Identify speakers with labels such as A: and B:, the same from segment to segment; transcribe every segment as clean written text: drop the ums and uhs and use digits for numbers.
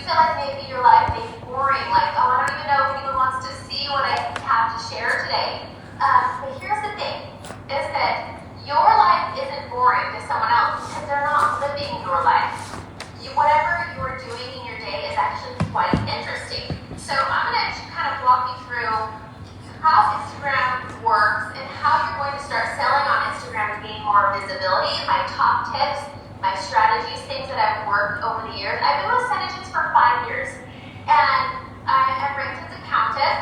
A: feel like maybe your life may be boring, like, oh, I don't even know if anyone wants to see what I have to share today. But here's the thing, is that your life isn't boring to someone else because they're not living your life. Whatever you're doing in your day is actually quite interesting. So I'm going to kind of walk you through how Instagram works and how you're going to start selling on Instagram and gain more visibility, my top tips, my strategies, things that I've worked over the years. I've been with Synergies for 5 years, and I'm ranked as a countess.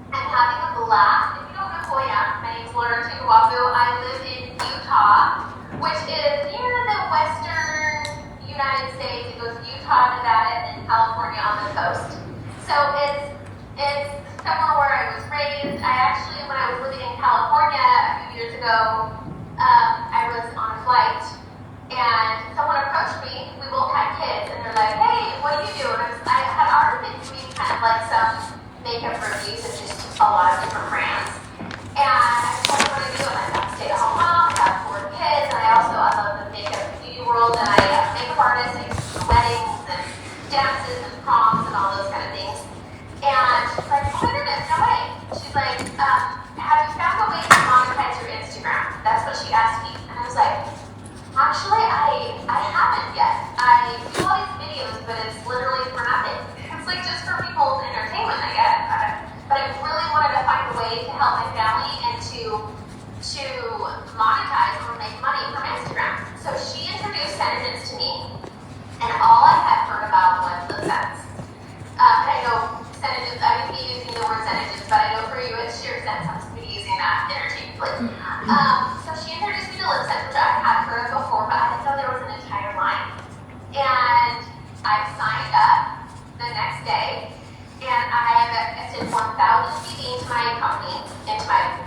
A: I'm having a blast. If you don't know who I am, my name's Tukuafu. I live in Utah, which is near the western United States. It goes Utah, Nevada, and California on the coast. So it's somewhere where I was raised. I actually, when I was living in California a few years ago, I was on a flight and someone approached me. We both had kids, and they're like, "Hey, what do you do?" And I had already been doing kind of like some makeup reviews of just a lot of different brands. And I told them what I do, and I'm a stay-at-home mom. I have 4 kids, and I love the makeup and beauty world, and I makeup artist, I do weddings and dances and proms and all those kind of things. And she's like, "Oh my goodness, no way." She's like, "Have you found a way to monetize your Instagram?" That's what she asked me. And I was like, "Actually, I haven't yet. I do all these videos, but it's literally for nothing. It's like just for people's entertainment, I guess. But I really wanted to find a way to help my family and to monetize or make money from Instagram." So she introduced Synergies to me, and all I had heard about was the cents. And I know Synergies, I would be using the word Synergies, but I know for you it's sheer cents. I'm just going to be using that interchangeably. So she introduced me to lip sense, which I had heard of before, but I didn't know there was an entire line. And I signed up the next day, and I invested 1,000 PV into my company,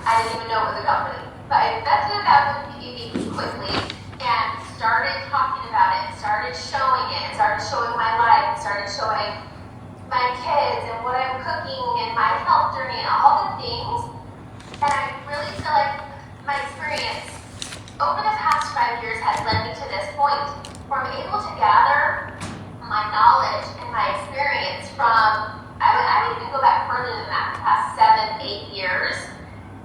A: I didn't even know it was a company, but I invested 1,000 PV quickly and started talking about it, and started showing it, and started showing my life, and started showing my kids and what I'm cooking and my health journey and all the things. And I really feel like my experience over the past 5 years has led me to this point where I'm able to gather my knowledge and my experience from, I would even go back further than that, the past 7, 8 years,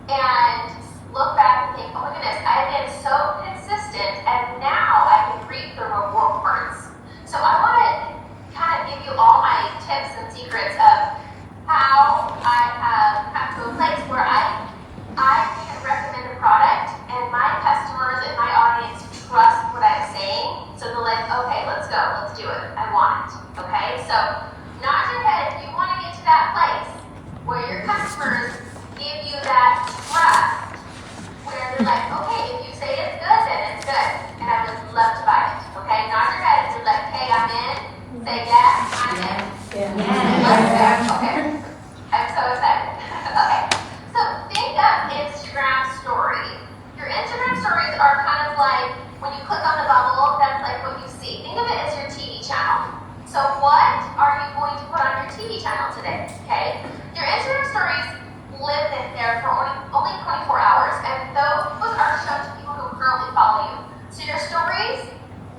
A: and look back and think, oh my goodness, I've been so consistent, and now I can reap the rewards. So I want to kind of give you all my tips and secrets of how I have come to a place where I can recommend a product, and my customers and my audience trust what I'm saying. So they're like, okay, let's go, let's do it. I want it. Okay? So nod your head if you want to get to that place where your customers give you that trust, where they're like, okay, if you say it's good, then it's good. And I would love to buy it. Okay? Nod your head if you're like, hey, I'm in. Say yes, I'm in. Yes. Okay. I'm so excited. Okay. So think of Instagram story. Your Instagram stories are kind of like when you click on the bubble, that's like what you see. Think of it as your TV channel. So what are you going to put on your TV channel today? Okay? Your Instagram stories live in there for only 24 hours, and those are shown to people who currently follow you. So your stories,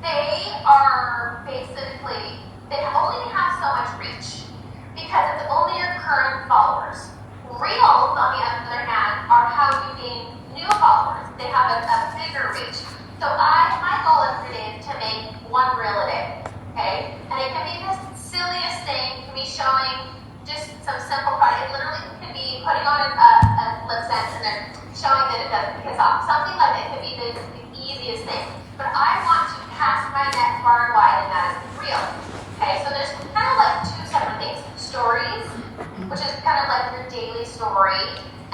A: they are basically, they only have so much reach because it's only your current followers. Reels, on the other hand, are how you gain new followers. They have a bigger reach. So my goal every day is to make 1 reel a day, okay? And it can be the silliest thing. It can be showing just some simple product. It literally could be putting on a lip sense and then showing that it doesn't kiss off. Something like that could be the easiest thing. But I want to cast my net far and wide, and that is real. Okay, so there's kind of like 2 separate things. Stories, which is kind of like your daily story,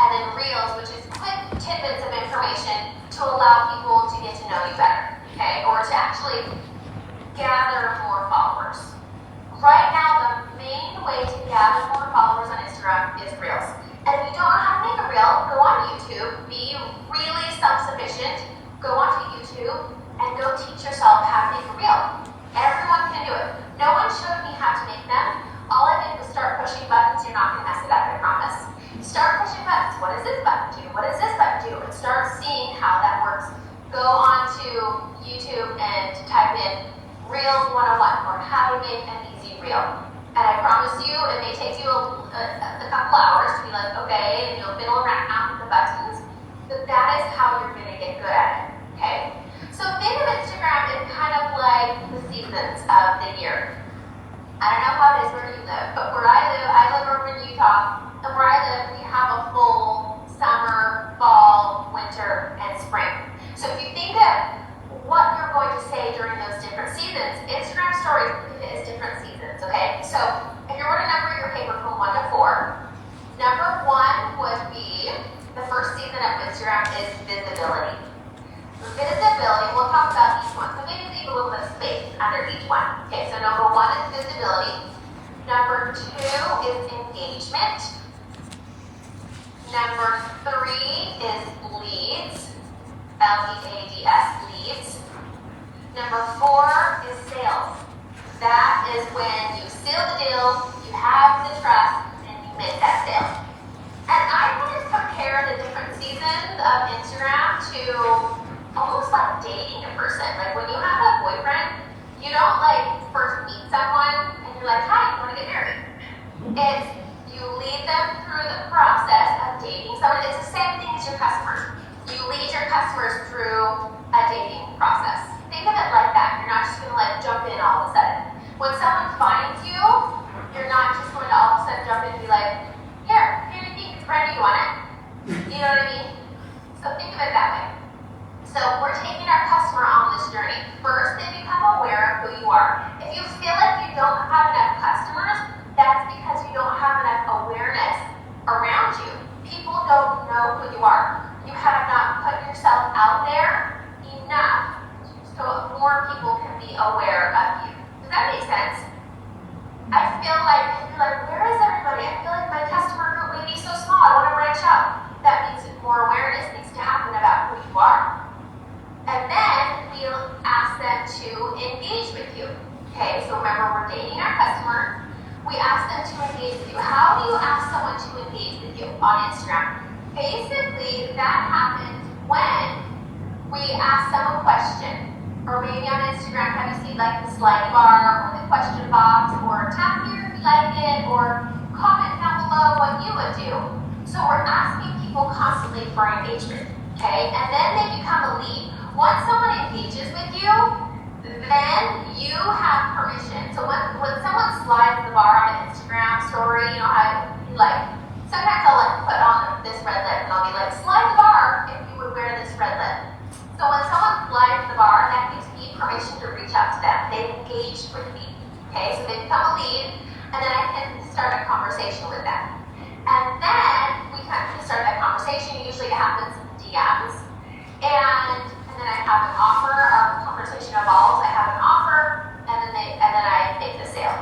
A: and then reels, which is quick tidbits of information to allow people to get to know you better, okay? Or to actually gather more followers. Right now, the main way to gather more followers on Instagram is reels. And if you don't know how to make a reel, go on YouTube, be really self-sufficient, go onto YouTube, and go teach yourself how to make a reel. Everyone can do it. No one showed me how to make them. All I did was start pushing buttons. You're not going to mess it up, I promise. Start pushing buttons. What does this button do? What does this button do? And start seeing how that works. Go on to YouTube and type in Reels 101 or how to make an easy reel. it may take you a couple hours to be like, okay, and you'll fiddle around with the buttons, but that is how you're going to get good at it, okay? So think of Instagram as kind of like the seasons of the year. I don't know how it is where you live, but where I live over in Utah, and where I live, we have a full summer, fall, winter, and spring. So if you think of what you're going to say during those different seasons, Instagram stories is different seasons, okay? So if you were to number your paper from 1 to 4, number 1 would be, the first season of Instagram is visibility. Visibility, we'll talk about each one. So maybe leave a little bit of space under each one. Okay, so number 1 is visibility. Number 2 is engagement. Number 3 is leads. L-E-A-D-S, leads. Number 4 is sales. That is when you seal the deal, you have the trust, and you make that sale. And I would just compare the different seasons of Instagram to almost like dating a person. Like when you have a boyfriend, you don't like first meet someone and you're like, hi, you want to get married? It's you lead them through the process of dating someone. It's the same thing as your customers. You lead your customers through a dating process. Think of it like that. You're not just going to like jump in all of a sudden. When someone finds you, you're not just going to all of a sudden jump in and be like, here you think it's Brenda, you want it? You know what I mean? So think of it that way. So we're taking our customer on this journey. First, they become aware of who you are. If you feel like you don't have enough customers, that's because you don't have enough awareness around you. People don't know who you are. You have not put yourself out there enough so more people can be aware of you. Does that make sense? I feel like, you're like, where is everybody? I feel like my customer group may be so small. I want to branch out. That means more awareness needs to happen about who you are. And then we'll ask them to engage with you. Okay, so remember, we're dating our customer. We ask them to engage with you. How do you ask someone to engage with you on Instagram? Basically, that happens when we ask them a question. Or maybe on Instagram, have you seen like the slide bar or the question box, or tap here if you like it, or comment down below what you would do. So we're asking people constantly for engagement. Okay, and then they become a lead. Once someone engages with you, then you have permission. So when someone slides the bar on an Instagram story, you know how like sometimes I'll like put on this red lip and I'll be like, slide the bar if you would wear this red lip. So when someone slides the bar, that gives me permission to reach out to them. They've engaged with me. Okay, so they become a lead, and then I can start a conversation with them. And then we kind of start that conversation. Usually it happens in DMs. And then I have an offer, our conversation evolves, I have an offer, and then I make the sale.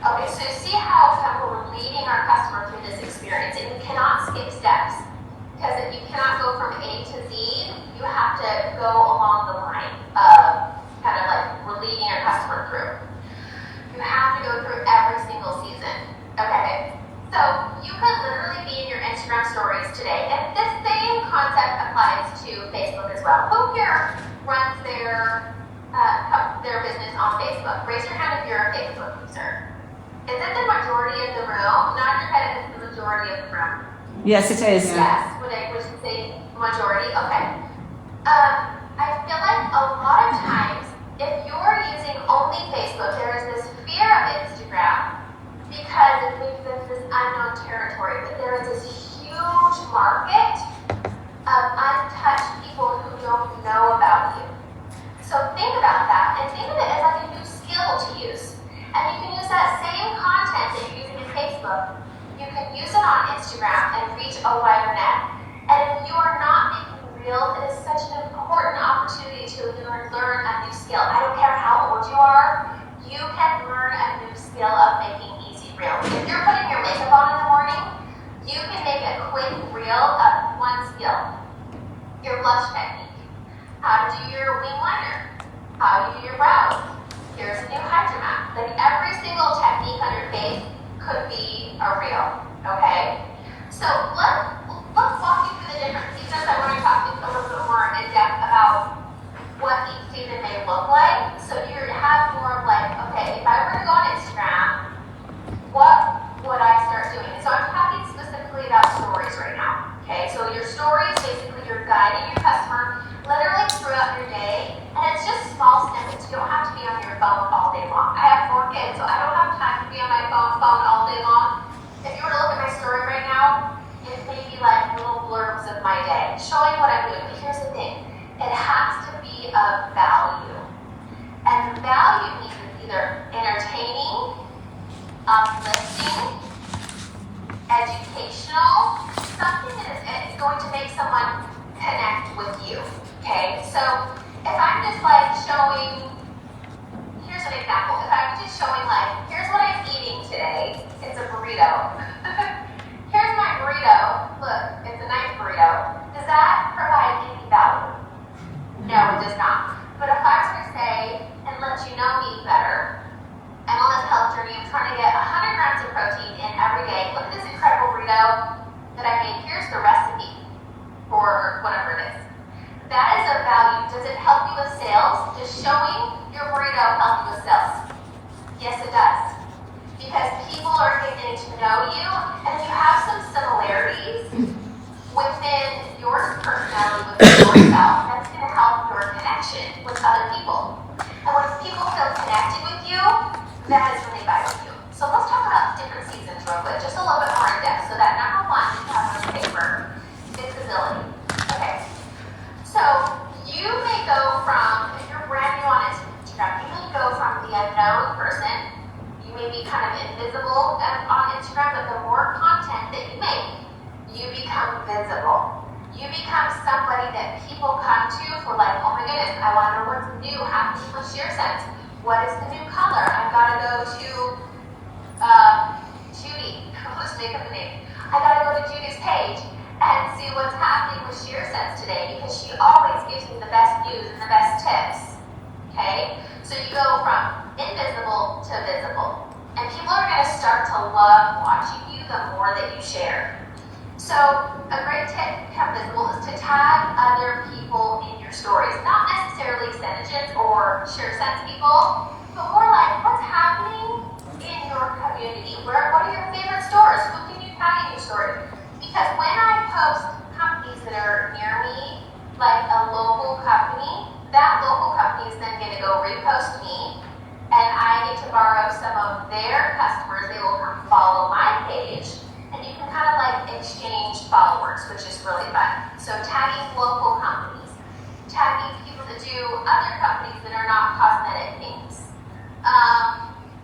A: Okay, so you see how we're leading our customer through this experience, and you cannot skip steps. Because if you cannot go from A to Z, you have to go along the line of kind of like we're leading our customer through. You have to go through every single season, okay? So you could literally be in your Instagram stories today, and this same concept applies to Facebook as well. Who here runs their business on Facebook? Raise your hand if you're a Facebook user. Is it the majority of the room? Not your head, if it's the majority of the room.
B: Yes, it is.
A: Yes, would you say majority? Okay. I feel like a lot of times, if you're using only Facebook, there is this fear of Instagram because it makes this unknown territory, but there is this huge market of untouched people who don't know about you. So think about that, and think of it as like a new skill to use. And you can use that same content that you're using in Facebook, you can use it on Instagram and reach a wider net. And if you are not making reels, it is such an important opportunity to learn a new skill. I don't care how old you are, you can learn a new skill of making easy reels. If you're putting your makeup on in the morning, you can make a quick reel of one skill. Your blush technique, how to do your wing liner, how to do your brows. Here's a new hydro mat. Like every single technique on your face could be a reel, okay? So let's walk you through the different seasons. I want to talk to you a little bit more in depth about what each season may look like. So you have more of like, okay, if I were to go on Instagram, what guiding your customer literally throughout your day, and it's just small snippets. You don't have to be on your phone all day long. I have 4 kids, so I don't have time to be on my phone all day long. If you were to look at my story right now, it may be like little blurbs of my day, showing what I'm doing. But here's the thing, it has to be of value. And value means it's either entertaining, uplifting, educational, something that is going to make someone connect with you, okay? So if I'm just like showing, here's an example. If I'm just showing like, here's what I'm eating today. It's a burrito. Here's my burrito. Look, it's a nice burrito. Does that provide any value? No, it does not. But if I were to say, and let you know me better, I'm on this health journey. I'm trying to get 100 grams of protein in every day. Look at this incredible burrito that I made. Here's the recipe for whatever it is. That is of value. Does it help you with sales? Does showing your burrito help you with sales? Yes, it does. Because people are getting to know you, and if you have some similarities within your personality, within yourself, that's going to help your connection with other people. And when people feel connected with you, that is when they buy with you. So let's talk about different seasons real quick, just a little bit more in depth, so that number 1 you have on paper, visibility. Okay, so you may go from, if you're brand new on Instagram, you may go from the unknown person. You may be kind of invisible on Instagram, but the more content that you make, you become visible. You become somebody that people come to for like, oh my goodness, I want to know what's new happening with ShareSense. What is the new color? I've got to go to Judy. Let's make up a name. I got to go to Judy's page and see what's happening with ShareSense today, because she always gives me the best news and the best tips. Okay? So you go from invisible to visible. And people are going to start to love watching you the more that you share. So a great tip to become visible is to tag other people in your stories. Not necessarily Senegence or ShareSense people, but more like what's happening in your community. What are your favorite stores? Who can you tag in your story? Because when I post companies that are near me, like a local company, that local company is then going to go repost me, and I get to borrow some of their customers. They will come follow my page, and you can kind of like exchange followers, which is really fun. So tagging local companies, tagging people that do other companies that are not cosmetic things.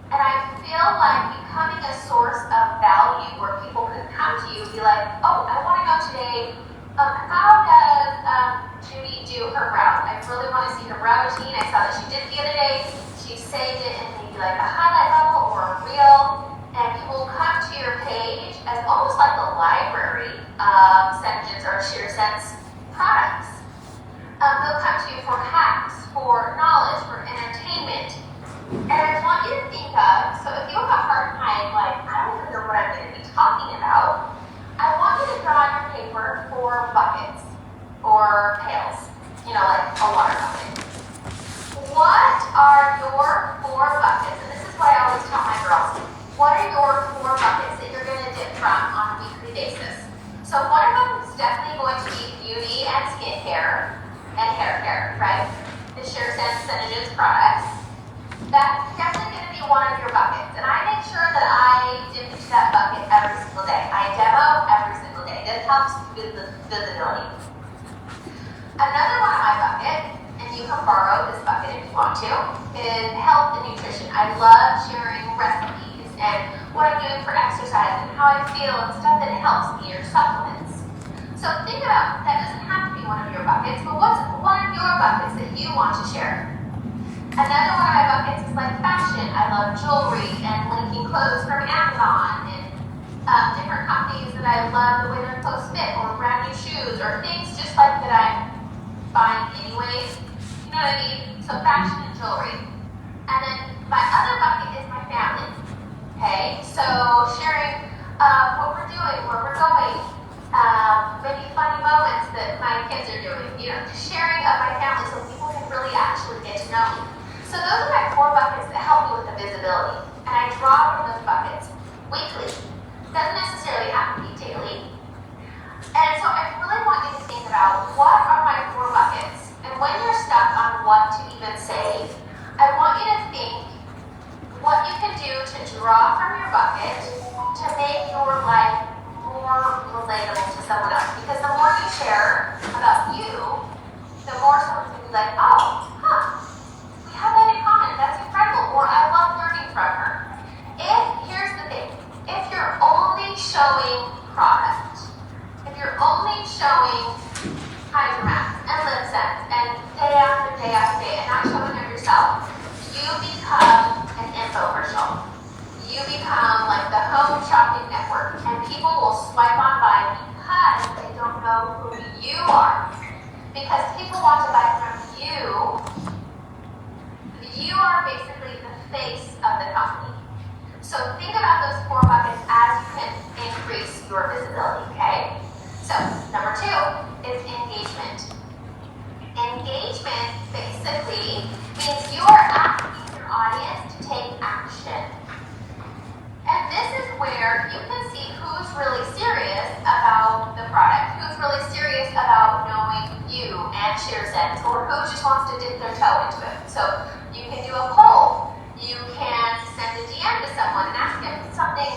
A: And I feel like becoming a source of value where people can come to you and be like, oh, I want to go today. How does Judy do her brows? I really want to see her brow routine. I saw that she did it the other day. She saved it in maybe like a highlight bubble or a reel. And people come to your page as almost like a library of Senegence or ShareSense products. They'll come to you for hacks, for knowledge, for entertainment. And I want you to think of, so if you have a hard time, like, I don't even know what I'm going to be talking about, I want you to draw on your paper 4 buckets or pails, you know, like a water bucket. What are your 4 buckets? And this is what I always tell my girls. What are your 4 buckets that you're going to dip from on a weekly basis? So one of them is definitely going to be beauty and skincare and hair care, right? The ShareSense Senegence products. That's definitely going to be one of your buckets. And I make sure that I dip into that bucket every single day. I demo every single day. This helps with the visibility. Another one of my buckets, and you can borrow this bucket if you want to, is health and nutrition. I love sharing recipes and what I'm doing for exercise and how I feel and stuff that helps me, or supplements. So think about, that doesn't have to be one of your buckets, but what's one of your buckets that you want to share? Another one of my buckets is like fashion. I love jewelry and linking clothes from Amazon and different companies that I love the way their clothes fit, or brand new shoes, or things just like that I'm buying anyways. You know what I mean? So fashion and jewelry. And then my other bucket is my family. Okay? So sharing what we're doing, where we're going, maybe funny moments that my kids are doing, you know, just sharing of my family so people can really actually get to know me. So those are my 4 buckets that help me with the visibility. And I draw from those buckets weekly. Doesn't necessarily have to be daily. And so I really want you to think about what showing hydromats and lip sense and day after day after day and not showing them yourself, you become an infomercial. You become like the home shopping network, and people will swipe on by because they don't know who you are. Because people want to buy from you, you are basically the face of the company. So think about those 4 buckets as you can increase your visibility, okay? So number 2 is engagement. Engagement basically means you are asking your audience to take action. And this is where you can see who's really serious about the product, who's really serious about knowing you and ShareSense, or who just wants to dip their toe into it. So you can do a poll. You can send a DM to someone and ask them something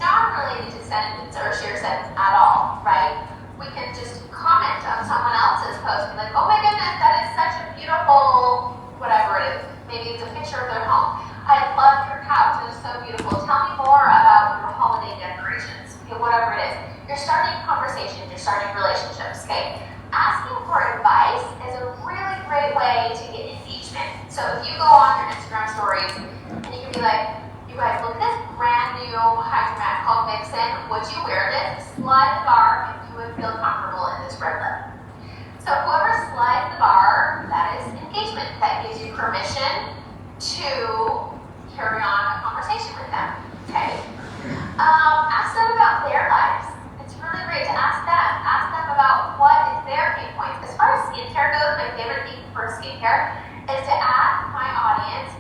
A: not related to Sentence or ShareSense at all, right? We can just comment on someone else's post and be like, oh my goodness, that is such a beautiful, whatever it is. Maybe it's a picture of their home. I love your couch, it is so beautiful. Tell me more about your holiday decorations, okay, whatever it is. You're starting conversations, you're starting relationships, okay? Asking for advice is a really great way to get engagement. So if you go on your Instagram stories and you can be like, you guys, look at this brand new hydromat called Vixen. Would you wear this? Slide the bar if you would feel comfortable in this red lip. So whoever slides the bar, that is engagement. That gives you permission to carry on a conversation with them, okay? Ask them about their lives. It's really great to ask them. Ask them about what is their pain points. As far as skincare goes, my favorite thing for skincare is to ask my audience,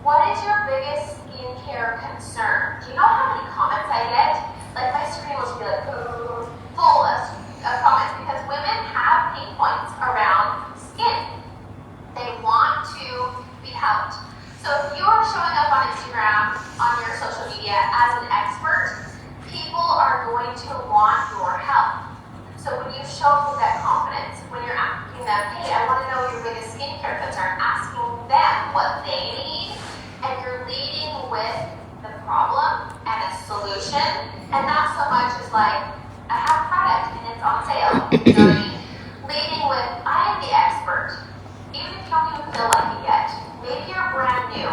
A: what is your biggest skincare concern? Do you know how many comments I get? Like my screen will just be like, full of comments because women have pain points around skin. They want to be helped. So if you are showing up on Instagram, on your social media as an expert, people are going to want your help. So when you show them that confidence, when you're asking them, hey, I want to know your biggest skincare concern, asking them what they need, and you're leading with the problem and a solution, and not so much as like, I have a product and it's on sale. You know what I mean? Leading with, I am the expert. Even if you don't even feel like it yet. Maybe you're brand new.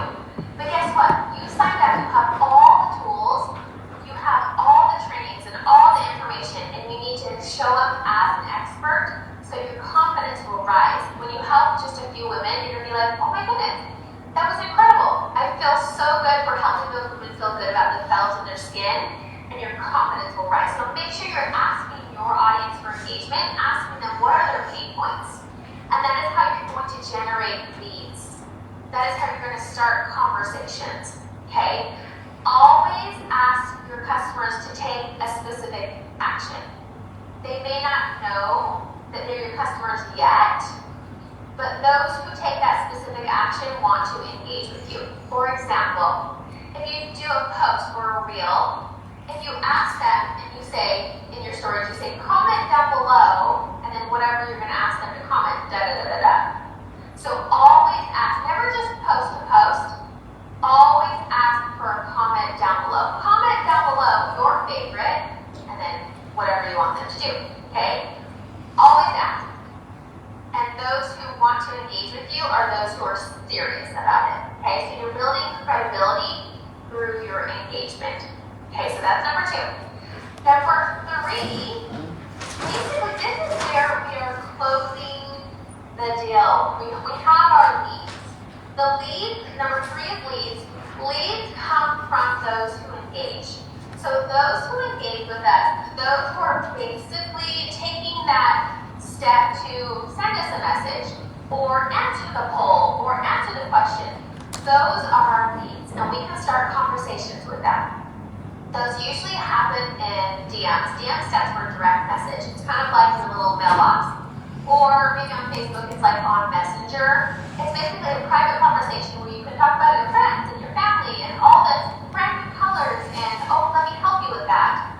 A: But guess what? You signed up, you have all the tools, you have all the trainings and all the information, and you need to show up as an expert so your confidence will rise. When you help just a few women, you're going to be like, oh my goodness, that was incredible. I feel so good for helping those women feel good about themselves and their skin, and your confidence will rise. So make sure you're asking your audience for engagement, asking them what are their pain points. And that is how you're going to generate leads. That is how you're going to start conversations, okay? Always ask your customers to take a specific action. They may not know that they're your customers yet, but those who take that specific action want to engage with you. For example, if you do a post or a reel, if you ask them and you say, in your stories, you say, comment down below, and then whatever you're going to ask them to comment, da-da-da-da-da. So always ask, never just post to post, always ask for a comment down below. Comment down below your favorite, and then whatever you want them to do, okay? Always ask. And those who want to engage with you are those who are serious about it, okay? So you're building credibility through your engagement. Okay, so that's number 2. Number 3, basically this is where we are closing the deal. We have our leads. The leads, number 3 is leads. Leads come from those who engage. So those who engage with us, those who are basically taking that step to send us a message or answer the poll or answer the question, those are our leads, and we can start conversations with them. Those usually happen in DMs. DM stands for direct message. It's kind of like your little mailbox. Or maybe on Facebook, it's like on Messenger. It's basically a private conversation where you can talk about your friends and your family and all the brand new colors and, oh, let me help you with that.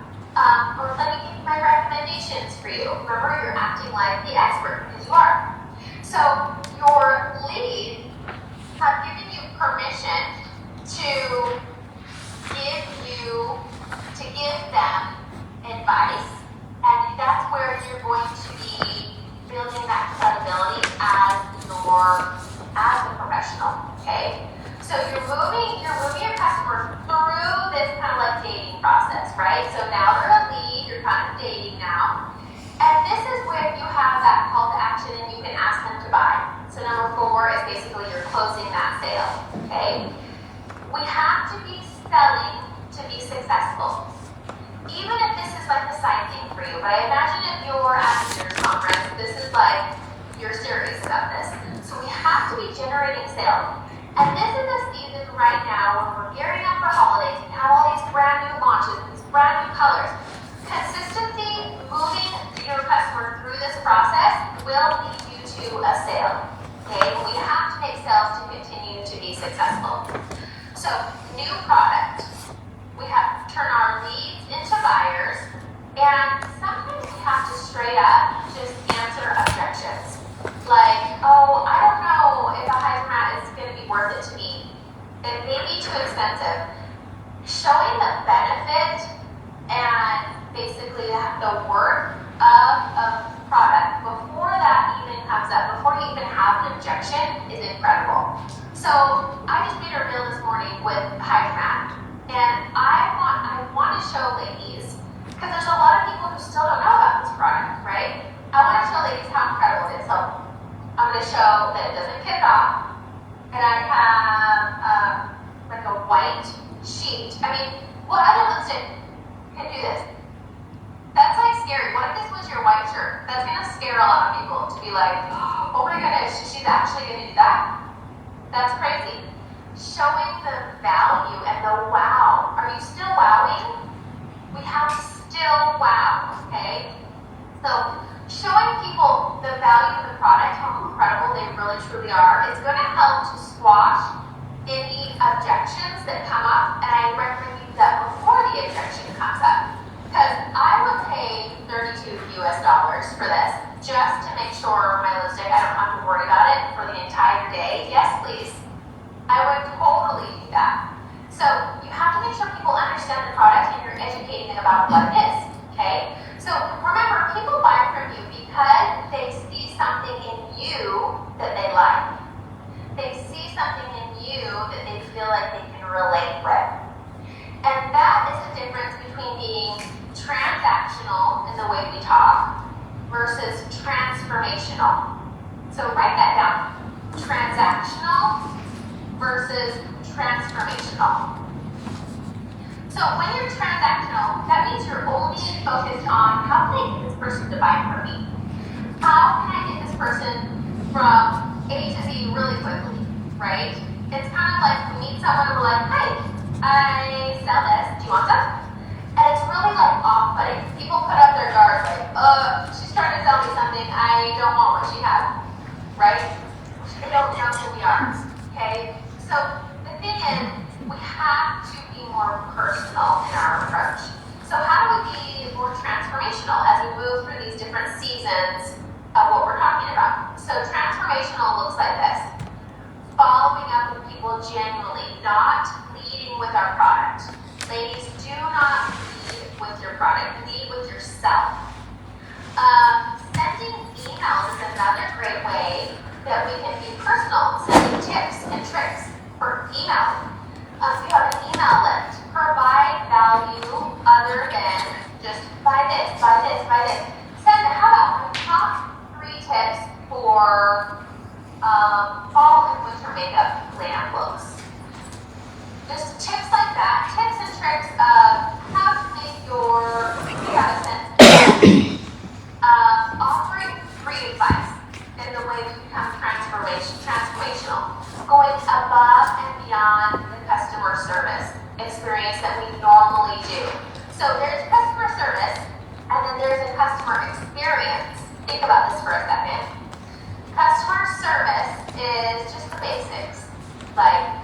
A: Or let me give you my recommendations for you. Remember, you're acting like the expert because you are. So your leads have given you permission to give them advice, and that's where you're going to And this is where you have that call to action and you can ask them to buy. So number 4 is basically you're closing that sale, okay? We have to be selling to be successful. Even if this is like the side thing for you, but I imagine if you're at a leaders conference, this is like you're serious about this. So we have to be generating sales. And this is a season right now when we're gearing up for holidays and have all these brand new launches, these brand new colors. Consistency, moving your customer through this process will lead you to a sale. Okay, we have to make sales to continue to be successful. So, new product. We have to turn our leads into buyers, and sometimes we have to straight up just answer objections. Like, oh, I don't know if a hydromat is going to be worth it to me. It may be too expensive. Showing the benefit and basically the worth of a product before that even comes up, before you even have an objection, is incredible. So I just made a reel this morning with hydromat, and I want to show ladies, because there's a lot of people who still don't know about this product, right? I want to show ladies how incredible it is. So I'm going to show that it doesn't kick off, and I have like a white sheet. I mean, what other lipstick can do this? That's like scary. What if this was your white shirt? That's going to scare a lot of people to be like, oh my goodness, she's actually going to do that? That's crazy. Showing the value and the wow. Are you still wowing? We have to still wow, okay? So showing people the value of the product, how incredible they really truly are, is going to help to squash any objections that come up, and I recommend you do that before the objection comes up. Because I would pay $32 US for this just to make sure my lipstick, I don't have to worry about it for the entire day. Yes, please. I would totally do that. So you have to make sure people understand the product and you're educating them about what it is, okay? So remember, people buy from you because they see something in you that they like. They see something in you that they feel like they can relate with. And that is the difference between being transactional in the way we talk versus transformational. So write that down. Transactional versus transformational. So when you're transactional, that means you're only focused on how can I get this person to buy from me? How can I get this person from A to Z really quickly, right? It's kind of like we meet someone and we're like, hey, I sell this, do you want some? And it's really like off-putting. People put up their guards like, she's trying to sell me something, I don't want what she has, right? They don't know who we are, okay? So the thing is, we have to be more personal in our approach. So how do we be more transformational as we move through these different seasons of what we're talking about? So transformational looks like this. Following up with people genuinely, not leading with our product. Ladies, do not lead with your product, lead with yourself. Sending emails is another great way that we can be personal, sending tips and tricks for email. You have an email list. Provide value other than just buy this, buy this, buy this. Send it. How about my top 3 tips for fall and winter makeup lamp looks? Just tips like that, tips and tricks of how to make your makeup sense. Offering free advice in the way we become transformational, going above and beyond the customer service experience that we normally do. So there's customer service, and then there's a customer experience. Think about this for a second. Customer service is just the basics, like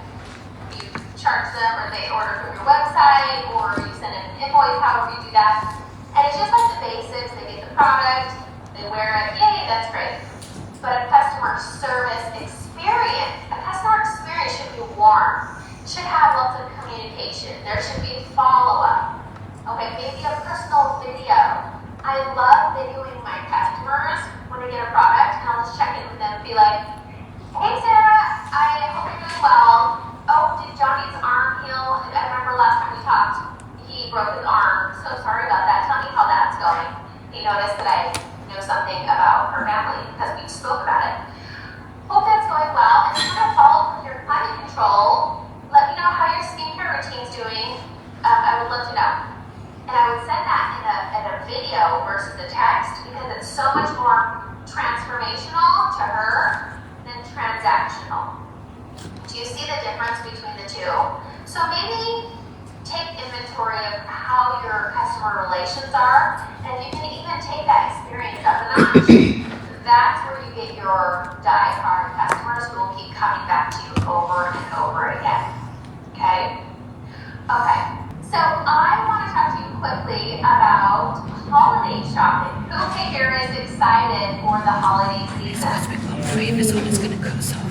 A: you charge them or they order from your website or you send an invoice, however you do that. And it's just like the basics. They get the product, they wear it, yay, that's great. But a customer service experience should be warm, should have lots of communication. There should be follow-up. Okay, maybe a personal video. I love videoing my customers when they get a product, and I'll just check in with them and be like, hey Sarah, I hope you're doing well. Oh, did Johnny's arm heal? I remember last time we talked, he broke his arm. So sorry about that. Tell me how that's going. He noticed realized that I know something about her family because we spoke about it. Hope that's going well. And if you're going to follow up with your climate control, let me know how your skincare routine's doing. I would love to know. And I would send that in a video versus a text because it's so much more transformational to her than transactional. Do you see the difference between the two? So maybe take inventory of how your customer relations are, and you can even take that experience up a notch. That's where you get your die-hard customers who will keep coming back to you over and over again. Okay? Okay. So I want to talk to you quickly about holiday shopping. Who here is excited for the holiday season?
B: This one is going to cut us off.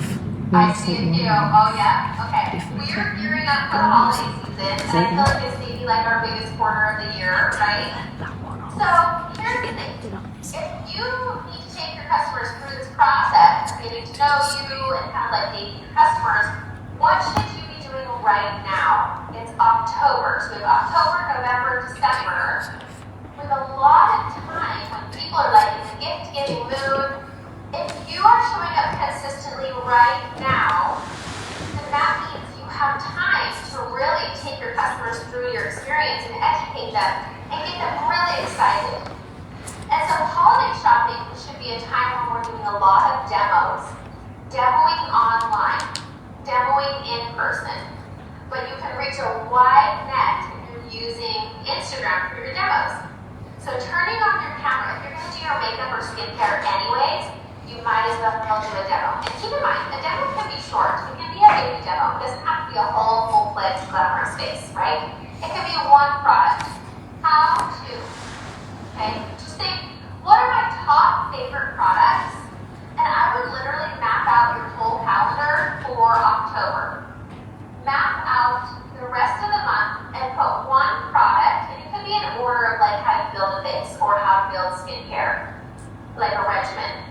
A: I see it too. Oh yeah? Okay. We're gearing up for the holiday season, and I feel like it's maybe like our biggest quarter of the year, right? So here's the thing. If you need to take your customers through this process, getting to know you and kind of like dating your customers, what should you be doing right now? It's October. So we have October, November, December. With a lot of time when people are like in the gift-giving mood, if you are showing up consistently right now, then that means you have time to really take your customers through your experience and educate them and get them really excited. And so holiday shopping should be a time when we're doing a lot of demos, demoing online, demoing in person. But you can reach a wide net if you're using Instagram for your demos. So turning on your camera, if you're going to do your makeup or skincare anyways, you might as well do a demo. And keep in mind, a demo can be short. It can be a baby demo. It doesn't have to be a whole, full-fledged, glamorous face, right? It can be one product. How to. Okay? Just think, what are my top favorite products? And I would literally map out your whole calendar for October. Map out the rest of the month and put one product, and it could be in order of like how to build a face or how to build skincare, like a regimen.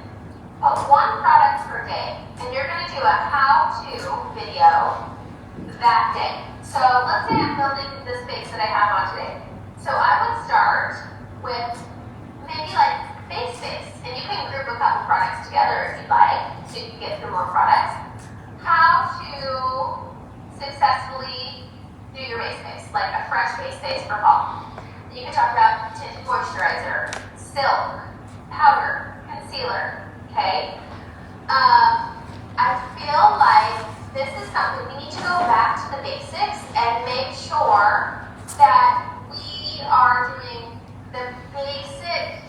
A: Put one product per day, and you're going to do a how-to video that day. So let's say I'm building this face that I have on today. So I would start with maybe like face, and you can group a couple products together if you'd like, so you can get through more products. How to successfully do your face, like a fresh face for fall. You can talk about tinted moisturizer, silk, powder, concealer. Okay? I feel like this is something we need to go back to the basics and make sure that we are doing the basic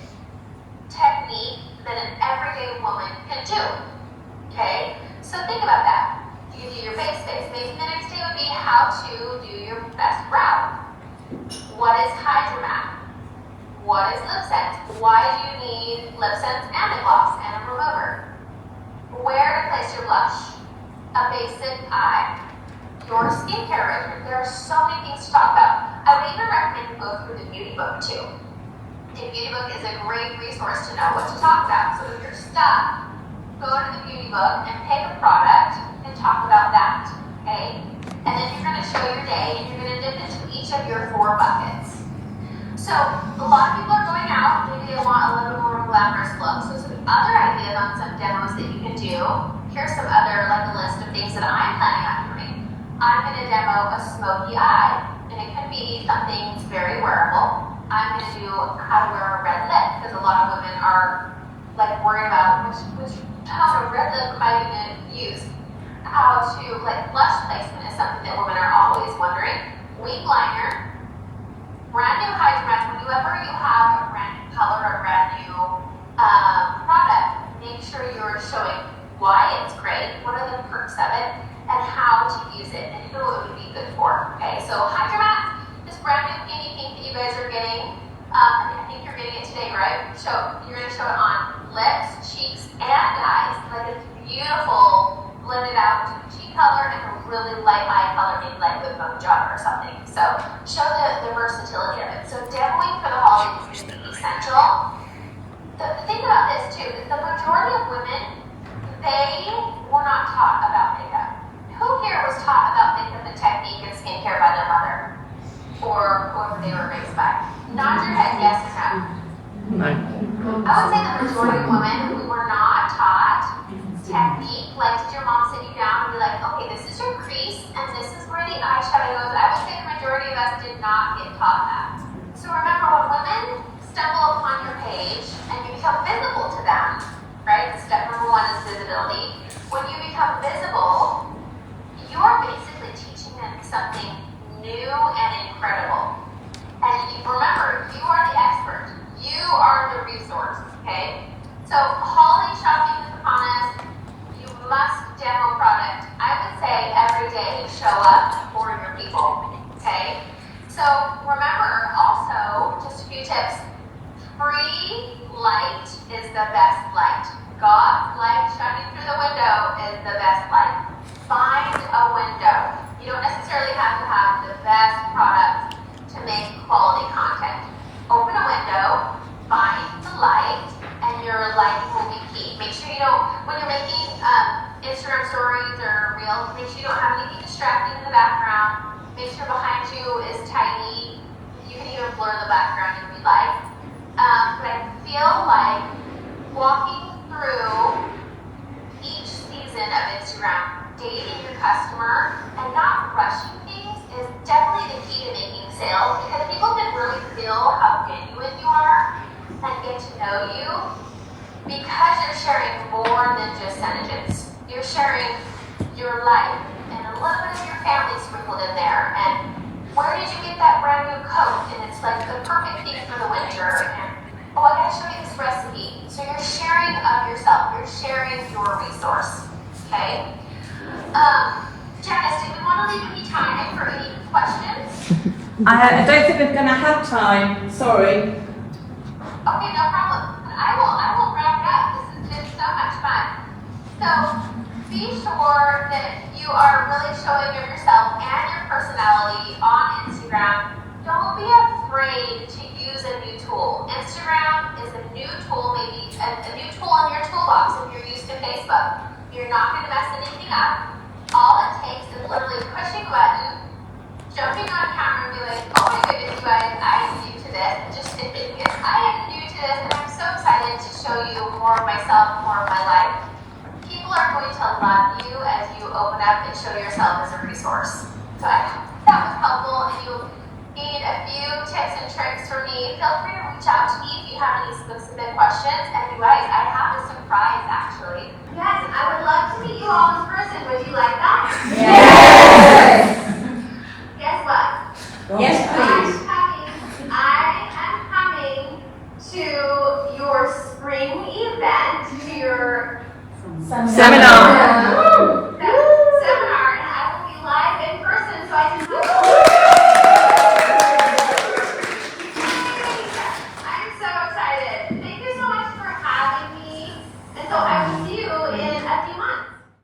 A: technique that an everyday woman can do. Okay? So think about that. You do your face. Maybe the next day would be how to do your best brow. What is Hydromat? What is lip sense? Why do you need lip sense and a gloss and a remover? Where to place your blush? A basic eye. Your skincare regimen. There are so many things to talk about. I would even recommend you go through the beauty book too. The beauty book is a great resource to know what to talk about. So if you're stuck, go to the beauty book and pick a product and talk about that. Okay? And then you're going to show your day and you're going to dip into each of your 4 buckets. So a lot of people are going out, maybe they want a little bit more glamorous look. So some other ideas on some demos that you can do. Here's some other, like a list of things that I'm planning on doing. I'm going to demo a smoky eye, and it can be something very wearable. I'm going to do how to wear a red lip, because a lot of women are like worried about which tone of red lip am I going to use. How to, like blush placement is something that women are always wondering. Wing liner. Brand new Hydromat, whenever you have a brand new color or a brand new product, make sure you're showing why it's great, what are the perks of it, and how to use it, and who it would be good for. Okay, so Hydromat, this brand new painty pink that you guys are getting, I think you're getting it today, right? So you're going to show it on lips, cheeks, and eyes, like a beautiful blended out cheek color and a really light eye color, maybe like with bone job or something. So show the versatility of it. So demoing for the holidays is essential. The thing about this too is the majority of women, they were not taught about makeup. Who here was taught about makeup and technique and skincare by their mother? Or whoever they were raised by? Nod your head yes or no.
B: No.
A: would say the majority of women who were not taught technique, like did your mom sit you down and be like, okay, this is your crease and this is where the eyeshadow goes. I would say the majority of us did not get taught that. So remember, when women stumble upon your page and you become visible to them, right? Step number one is visibility. When you become visible, you are basically teaching them something new and incredible. And remember, you are the expert. You are the resource, okay? So holiday shopping is upon us. You must demo product. I would say every day show up for your people, okay? So remember also, just a few tips. Free light is the best light. God's light shining through the window is the best light. Find a window. You don't necessarily have to have the best product to make quality content. Open a window, find the light, and your lighting will be key. Make sure you don't, when you're making Instagram stories or reels, make sure you don't have anything distracting in the background. Make sure behind you is tidy. You can even blur the background if you'd like. But I feel like walking through each season of Instagram, dating your customer, and not rushing things is definitely the key to making sales, because people can really feel how genuine you are and get to know you because you're sharing more than just sentences. You're sharing your life and a little bit of your family sprinkled in there. And where did you get that brand new coat? And it's like the perfect thing for the winter. And oh, I gotta show you this recipe. So you're sharing of yourself. You're sharing your resource. Okay? Janice, do we want to leave any time for any questions?
C: I don't think we're going to have time. Sorry.
A: Okay, no problem. I will wrap it up. This has been so much fun. So be sure that you are really showing of yourself and your personality on Instagram. Don't be afraid to use a new tool. Instagram is a new tool, maybe a new tool in your toolbox if you're used to Facebook. You're not going to mess anything up. All it takes is literally pushing a button, jumping on camera and be like, oh my goodness, you guys, I am new to this. Just admitting it. I am new to this, and I'm so excited to show you more of myself, more of my life. People are going to love you as you open up and show yourself as a resource. So I hope that was helpful, and you need a few tips and tricks from me. Feel free to reach out to me if you have any specific questions. And you guys, I have a surprise actually. Yes, I would love to meet you all in person. Would you like that?
C: Yes!
A: Guess what?
C: Yes, please.
A: I am coming to your spring event, to your
C: Seminar.